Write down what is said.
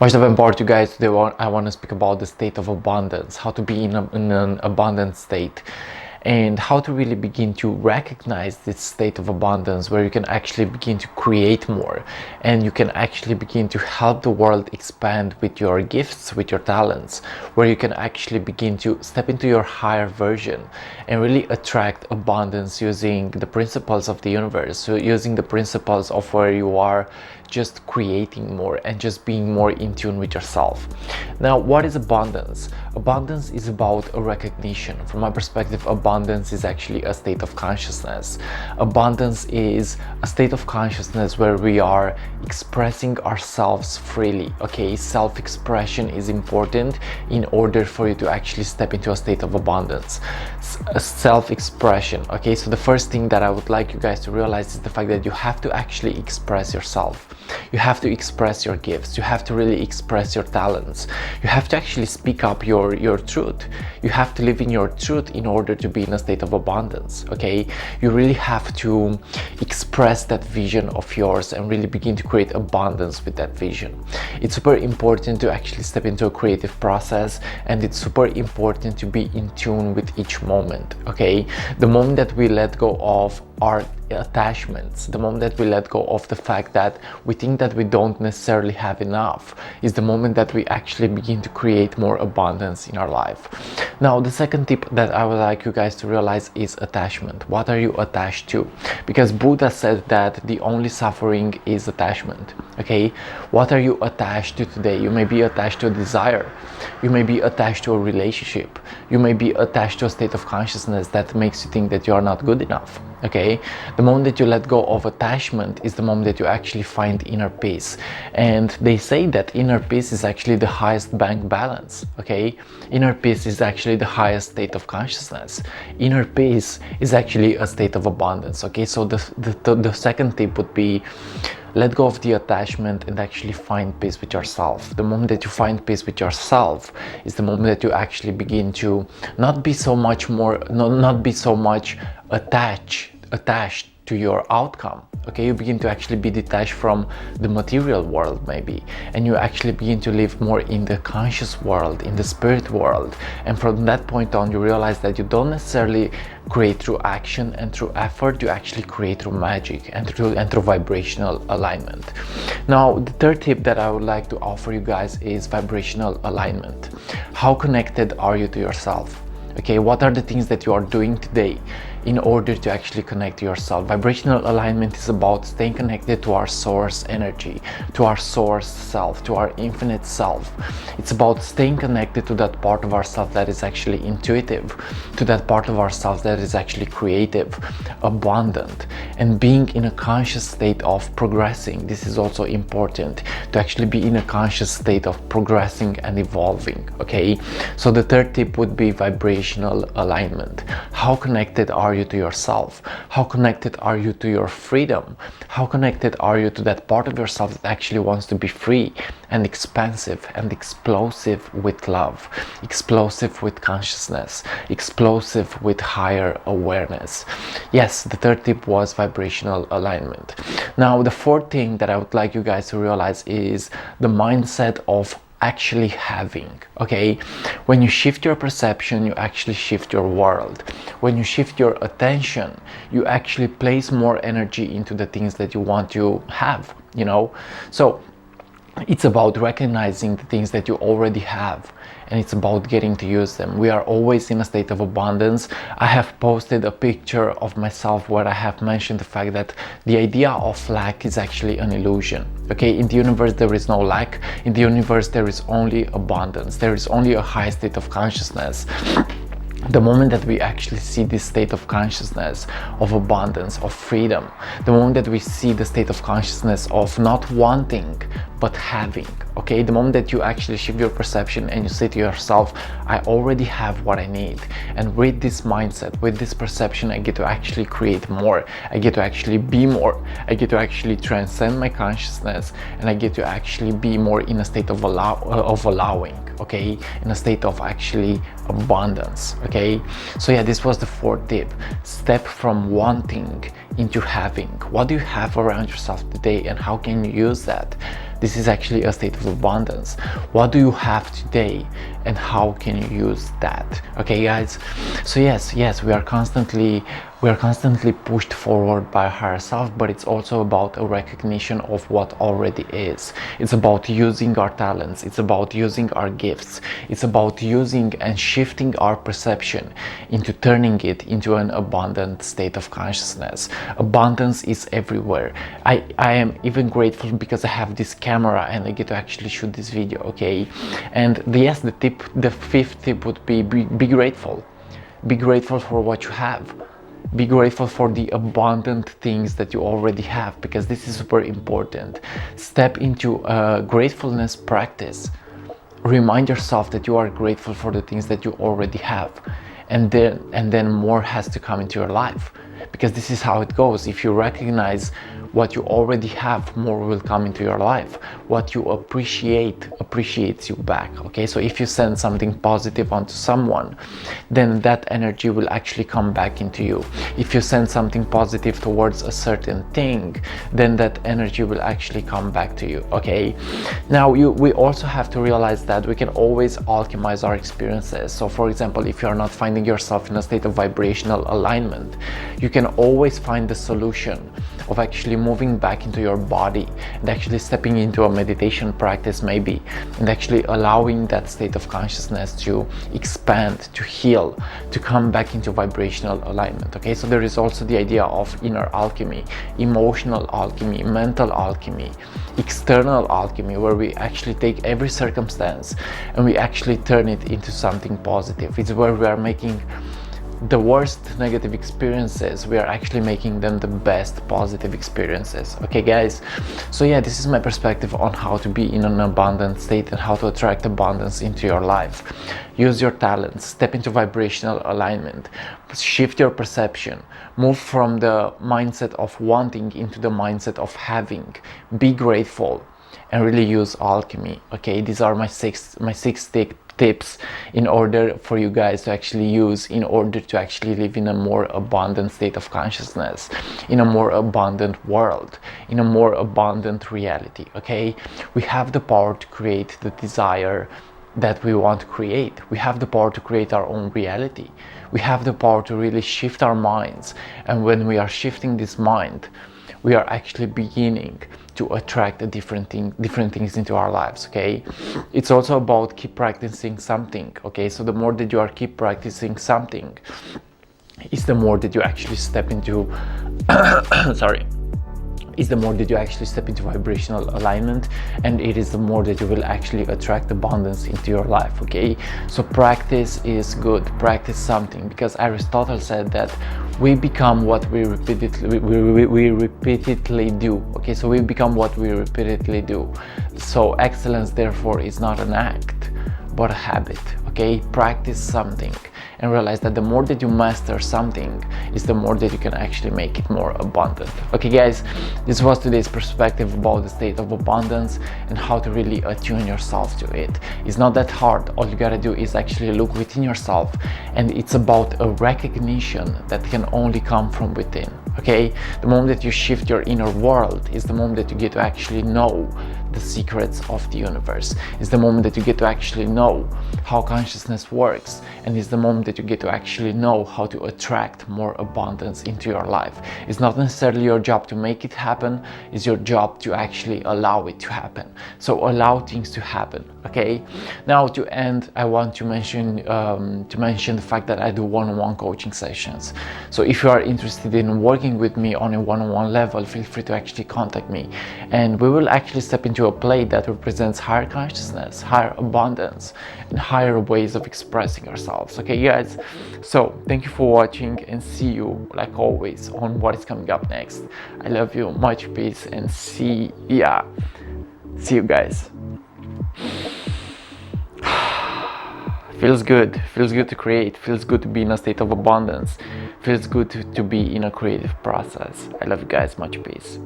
What's up, board, you guys? Today I want to speak about the state of abundance, how to be in an abundant state, and how to really begin to recognize this state of abundance where you can actually begin to create more and you can actually begin to help the world expand with your gifts, with your talents, where you can actually begin to step into your higher version and really attract abundance using the principles of the universe, so using the principles of where you are just creating more and just being more in tune with yourself. Now, what is abundance? Abundance is about a recognition. From my perspective, abundance is actually a state of consciousness. Abundance is a state of consciousness where we are expressing ourselves freely. Okay, self-expression is important in order for you to actually step into a state of abundance. Self-expression. Okay, so the first thing that I would like you guys to realize is the fact that you have to actually express yourself. You have to express your gifts. You have to really express your talents. You have to actually speak up your truth. You have to live in your truth in order to be in a state of abundance. Okay, you really have to express that vision of yours and really begin to create abundance with that vision. It's super important to actually step into a creative process, and it's super important to be in tune with each moment. Okay, the moment that we let go of our attachments, the moment that we let go of the fact that we think that we don't necessarily have enough, is the moment that we actually begin to create more abundance in our life. Now, the second tip that I would like you guys to realize is attachment. What are you attached to? Because Buddha said that the only suffering is attachment. Okay, what are you attached to today? You may be attached to a desire. You may be attached to a relationship. You may be attached to a state of consciousness that makes you think that you are not good enough. Okay, the moment that you let go of attachment is the moment that you actually find inner peace. And they say that inner peace is actually the highest bank balance. Okay, inner peace is actually the highest state of consciousness. Inner peace is actually a state of abundance. Okay, so the second tip would be let go of the attachment and actually find peace with yourself. The moment that you find peace with yourself is the moment that you actually begin to not be so much attached to your outcome. Okay, you begin to actually be detached from the material world maybe, and you actually begin to live more in the conscious world, in the spirit world. And from that point on, you realize that you don't necessarily create through action and through effort, you actually create through magic and through vibrational alignment. Now, the third tip that I would like to offer you guys is vibrational alignment. How connected are you to yourself? Okay, what are the things that you are doing today in order to actually connect to yourself? Vibrational alignment is about staying connected to our source energy, to our source self, to our infinite self. It's about staying connected to that part of ourself that is actually intuitive, to that part of ourselves that is actually creative, abundant, and being in a conscious state of progressing. This is also important, to actually be in a conscious state of progressing and evolving. Okay, so the third tip would be vibrational alignment. How connected are you to yourself? How connected are you to your freedom? How connected are you to that part of yourself that actually wants to be free and expansive and explosive with love, explosive with consciousness, explosive with higher awareness? Yes, the third tip was vibrational alignment. Now, the fourth thing that I would like you guys to realize is the mindset of actually having. Okay, when you shift your perception, you actually shift your world. When you shift your attention, you actually place more energy into the things that you want to have, you know. So it's about recognizing the things that you already have, and it's about getting to use them. We are always in a state of abundance. I have posted a picture of myself where I have mentioned the fact that the idea of lack is actually an illusion. Okay, in the universe there is no lack. In the universe there is only abundance. There is only a high state of consciousness. The moment that we actually see this state of consciousness of abundance, of freedom, the moment that we see the state of consciousness of not wanting but having, okay, the moment that you actually shift your perception and you say to yourself, I already have what I need, and with this mindset, with this perception, I get to actually create more, I get to actually be more, I get to actually transcend my consciousness, and I get to actually be more in a state of allowing, okay, in a state of actually abundance. Okay, so yeah, this was the fourth tip. Step from wanting into having. What do you have around yourself today, and how can you use that This is actually a state of abundance. What do you have today and how can you use that? Okay guys, so yes, we are constantly pushed forward by higher self, but it's also about a recognition of what already is. It's about using our talents, it's about using our gifts, it's about using and shifting our perception into turning it into an abundant state of consciousness. Abundance is everywhere. I am even grateful because I have this camera and I get to actually shoot this video, okay? And the fifth tip would be grateful. Be grateful for what you have. Be grateful for the abundant things that you already have, because this is super important. Step into a gratefulness practice. Remind yourself that you are grateful for the things that you already have, and then more has to come into your life, because this is how it goes. If you recognize what you already have, more will come into your life. What you appreciates you back, okay? So if you send something positive onto someone, then that energy will actually come back into you. If you send something positive towards a certain thing, then that energy will actually come back to you, okay? Now we also have to realize that we can always alchemize our experiences. So for example, if you are not finding yourself in a state of vibrational alignment, you can always find the solution of actually moving back into your body and actually stepping into a meditation practice maybe, and actually allowing that state of consciousness to expand, to heal, to come back into vibrational alignment, okay? So there is also the idea of inner alchemy, emotional alchemy, mental alchemy, external alchemy, where we actually take every circumstance and we actually turn it into something positive. It's where we are making the worst negative experiences, we are actually making them the best positive experiences, okay guys? So yeah, this is my perspective on how to be in an abundant state and how to attract abundance into your life. Use your talents, step into vibrational alignment, shift your perception, move from the mindset of wanting into the mindset of having. Be grateful and really use alchemy, okay? These are my six tips in order for you guys to actually use in order to actually live in a more abundant state of consciousness, in a more abundant world, in a more abundant reality, okay? We have the power to create the desire that we want to create. We have the power to create our own reality. We have the power to really shift our minds, and when we are shifting this mind, we are actually beginning to attract different things into our lives, okay? It's also about keep practicing something, okay? So the more that you are keep practicing something, is the more that you actually step into is the more that you actually step into vibrational alignment, and it is the more that you will actually attract abundance into your life, okay? So practice is good. Practice something, because Aristotle said that we become what we repeatedly do, okay? So we become what we repeatedly do. So excellence therefore is not an act but a habit, okay? Practice something and realize that the more that you master something is the more that you can actually make it more abundant. Okay guys, this was today's perspective about the state of abundance and how to really attune yourself to it. It's not that hard. All you gotta do is actually look within yourself, and it's about a recognition that can only come from within, okay? The moment that you shift your inner world is the moment that you get to actually know the secrets of the universe. It's the moment that you get to actually know how consciousness works, and it's the moment that you get to actually know how to attract more abundance into your life. It's not necessarily your job to make it happen, it's your job to actually allow it to happen. So allow things to happen, okay? Now to end, I want to mention the fact that I do one-on-one coaching sessions. So if you are interested in working with me on a one-on-one level, feel free to actually contact me, and we will actually step into a play that represents higher consciousness, higher abundance, and higher ways of expressing ourselves, okay guys? So thank you for watching, and see you like always on what is coming up next. I love you, much peace, and see you guys. Feels good to create, feels good to be in a state of abundance, feels good to be in a creative process. I love you guys, much peace.